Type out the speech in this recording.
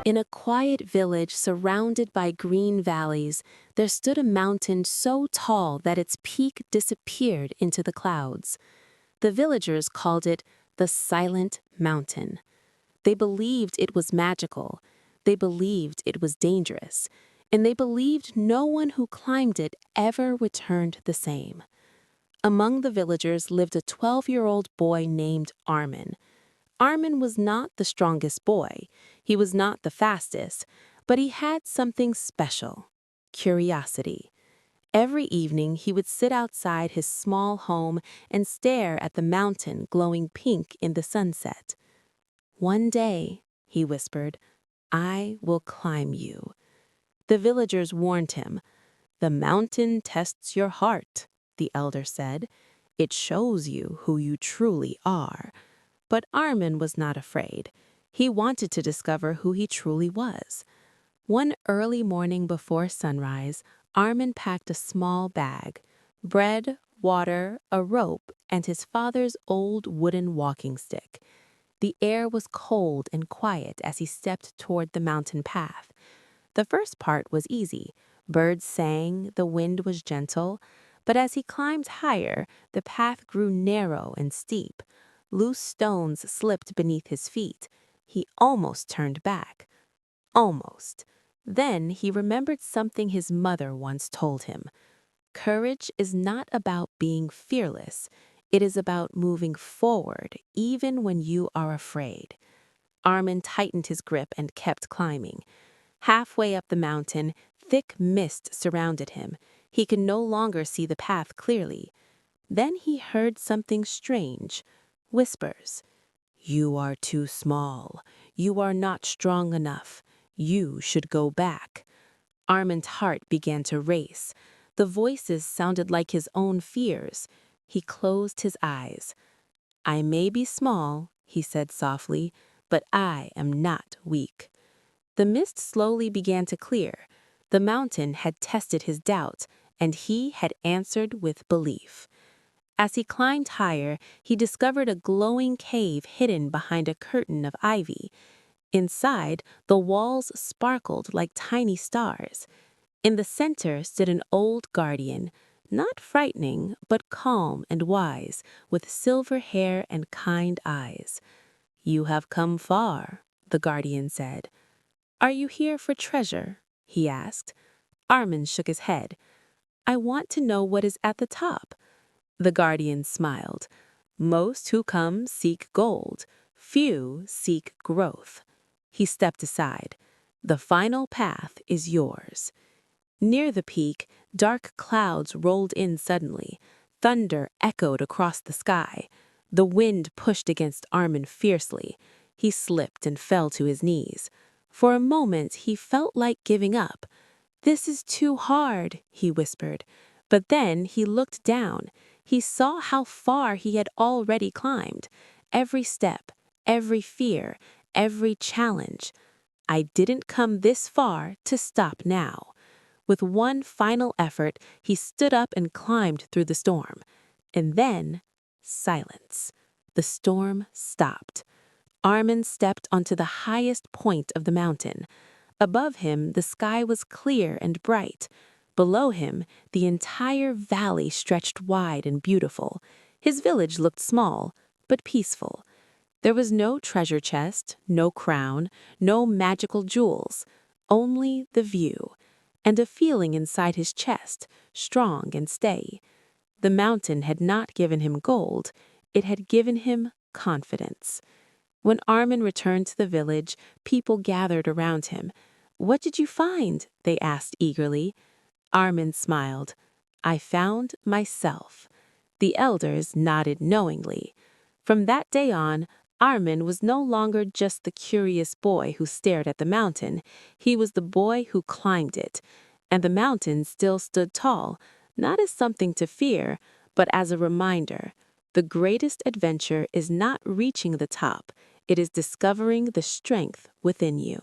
In a quiet village surrounded by green valleys, there stood a mountain so tall that its peak disappeared into the clouds. The villagers called it the Silent Mountain. They believed it was magical, they believed it was dangerous, and they believed no one who climbed it ever returned the same. Among the villagers lived a 12-year-old boy named Armin. Armin was not the strongest boy, he was not the fastest, but he had something special: curiosity. Every evening he would sit outside his small home and stare at the mountain glowing pink in the sunset. "One day," he whispered, "I will climb you." The villagers warned him. "The mountain tests your heart," the elder said. "It shows you who you truly are." But Armin was not afraid. He wanted to discover who he truly was. One early morning before sunrise, Armin packed a small bag: bread, water, a rope, and his father's old wooden walking stick. The air was cold and quiet as he stepped toward the mountain path. The first part was easy. Birds sang, the wind was gentle. But as he climbed higher, the path grew narrow and steep. Loose stones slipped beneath his feet. He almost turned back. Almost. Then he remembered something his mother once told him. Courage is not about being fearless. It is about moving forward, even when you are afraid. Armin tightened his grip and kept climbing. Halfway up the mountain, thick mist surrounded him. He could no longer see the path clearly. Then he heard something strange. Whispers. "You are too small. You are not strong enough. You should go back." Armin's heart began to race. The voices sounded like his own fears. He closed his eyes. "I may be small," he said softly, "but I am not weak." The mist slowly began to clear. The mountain had tested his doubt, and he had answered with belief. As he climbed higher, he discovered a glowing cave hidden behind a curtain of ivy. Inside, the walls sparkled like tiny stars. In the center stood an old guardian, not frightening, but calm and wise, with silver hair and kind eyes. "You have come far," the guardian said. "Are you here for treasure?" he asked. Armin shook his head. "I want to know what is at the top." The guardian smiled. "Most who come seek gold. Few seek growth." He stepped aside. "The final path is yours." Near the peak, dark clouds rolled in suddenly. Thunder echoed across the sky. The wind pushed against Armin fiercely. He slipped and fell to his knees. For a moment, he felt like giving up. "This is too hard," he whispered. But then he looked down. He saw how far he had already climbed. Every step, every fear, every challenge. "I didn't come this far to stop now." With one final effort, he stood up and climbed through the storm. And then, silence. The storm stopped. Armin stepped onto the highest point of the mountain. Above him, the sky was clear and bright. Below him, the entire valley stretched wide and beautiful. His village looked small, but peaceful. There was no treasure chest, no crown, no magical jewels, only the view, and a feeling inside his chest, strong and steady. The mountain had not given him gold, it had given him confidence. When Armin returned to the village, people gathered around him. "What did you find?" they asked eagerly. Armin smiled. "I found myself." The elders nodded knowingly. From that day on, Armin was no longer just the curious boy who stared at the mountain. He was the boy who climbed it. And the mountain still stood tall, not as something to fear, but as a reminder. The greatest adventure is not reaching the top, it is discovering the strength within you.